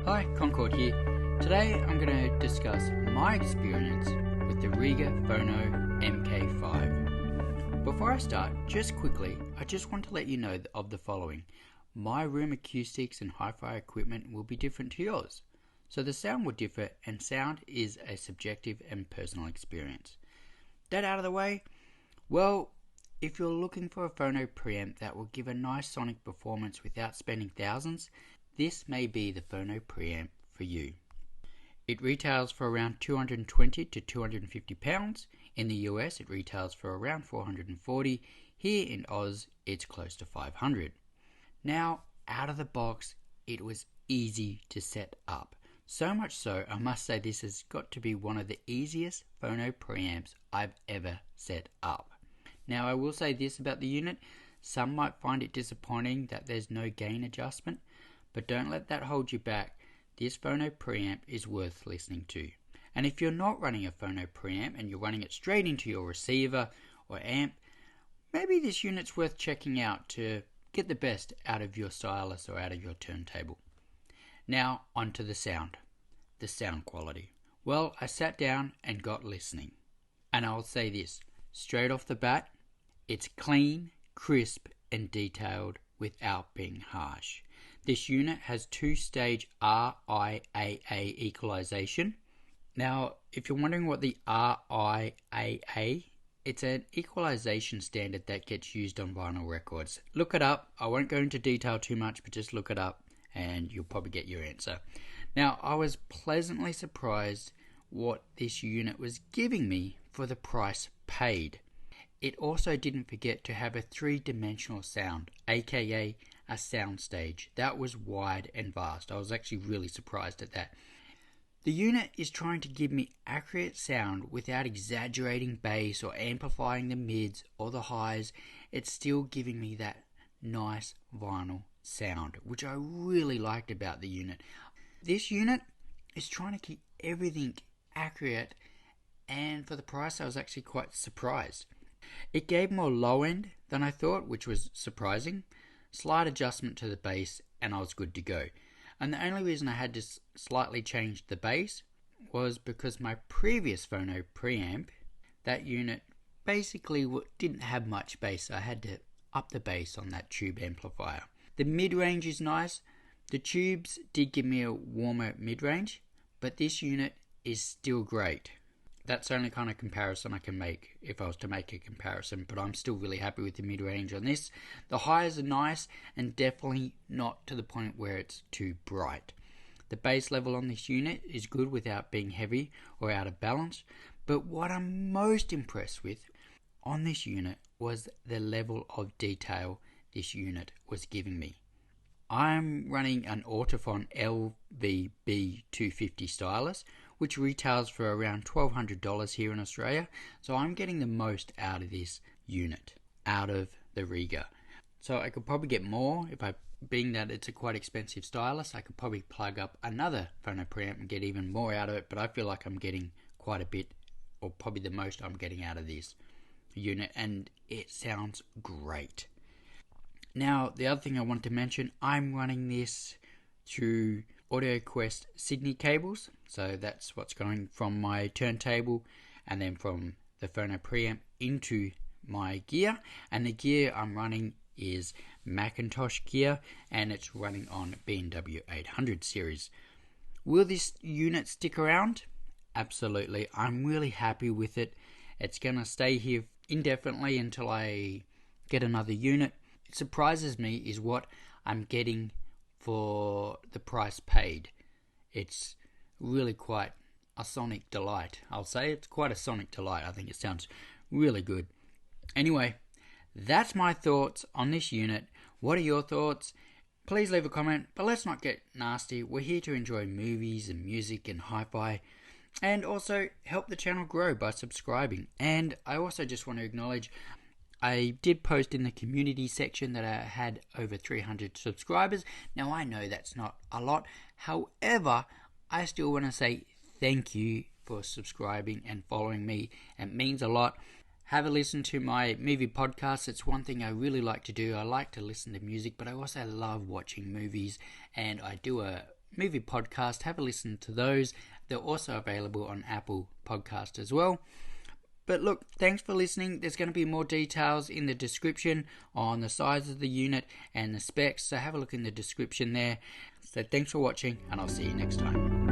Hi, Concord here. Today I'm going to discuss my experience with the Riga Phono MK5. Before I start, just quickly, I just want to let you know of the following. My room acoustics and hi-fi equipment will be different to yours. So the sound will differ, and sound is a subjective and personal experience. That out of the way, well, if you're looking for a phono preamp that will give a nice sonic performance without spending thousands, this may be the phono preamp for you. It retails for around $220 to $250. In the US, it retails for around $440. Here in Oz, it's close to $500. Now, out of the box, it was easy to set up. So much so, I must say this has got to be one of the easiest phono preamps I've ever set up. Now, I will say this about the unit. Some might find it disappointing that there's no gain adjustment, but don't let that hold you back. This phono preamp is worth listening to. And if you're not running a phono preamp and you're running it straight into your receiver or amp, maybe this unit's worth checking out to get the best out of your stylus or out of your turntable. Now, onto the sound quality. Well, I sat down and got listening. And I'll say this, straight off the bat, it's clean, crisp, and detailed without being harsh. This unit has two-stage RIAA equalization. Now, if you're wondering what the RIAA, it's an equalization standard that gets used on vinyl records. Look it up. I won't go into detail too much, but just look it up and you'll probably get your answer. Now, I was pleasantly surprised what this unit was giving me for the price paid. It also didn't forget to have a three-dimensional sound, aka a soundstage. That was wide and vast. I was actually really surprised at that. The unit is trying to give me accurate sound without exaggerating bass or amplifying the mids or the highs. It's still giving me that nice vinyl sound, which I really liked about the unit. This unit is trying to keep everything accurate, and for the price I was actually quite surprised. It gave more low end than I thought, which was surprising. Slight adjustment to the bass and I was good to go. And the only reason I had to slightly change the bass was because my previous phono preamp, that unit basically didn't have much bass. I had to up the bass on that tube amplifier. The mid-range is nice. The tubes did give me a warmer mid-range, but this unit is still great. That's the only kind of comparison I can make if I was to make a comparison, but I'm still really happy with the mid-range on this. The highs are nice and definitely not to the point where it's too bright. The bass level on this unit is good without being heavy or out of balance, but what I'm most impressed with on this unit was the level of detail this unit was giving me. I'm running an Ortofon LVB250 stylus, which retails for around $1,200 here in Australia. So I'm getting the most out of this unit, out of the Riga. So I could probably get more being that it's a quite expensive stylus, I could probably plug up another phono preamp and get even more out of it, but I feel like I'm getting quite a bit, or probably the most I'm getting out of this unit, and it sounds great. Now, the other thing I want to mention, I'm running this through AudioQuest Sydney cables, so that's what's going from my turntable and then from the phono preamp into my gear, and the gear I'm running is Macintosh gear and it's running on B&W 800 series. Will this unit stick around? Absolutely. I'm really happy with it. It's going to stay here indefinitely until I get another unit. It surprises me is what I'm getting for the price paid. It's really quite a sonic delight. I'll say it's quite a sonic delight. I think it sounds really good. Anyway, that's my thoughts on this unit. What are your thoughts? Please leave a comment, but let's not get nasty. We're here to enjoy movies and music and hi-fi, and also help the channel grow by subscribing. And I also just want to acknowledge I did post in the community section that I had over 300 subscribers. Now I know that's not a lot. However, I still want to say thank you for subscribing and following me. It means a lot. Have a listen to my movie podcast. It's one thing I really like to do. I like to listen to music, but I also love watching movies, and I do a movie podcast, have a listen to those. They're also available on Apple Podcast as well. But look, thanks for listening. There's going to be more details in the description on the size of the unit and the specs, so have a look in the description there. So thanks for watching, and I'll see you next time.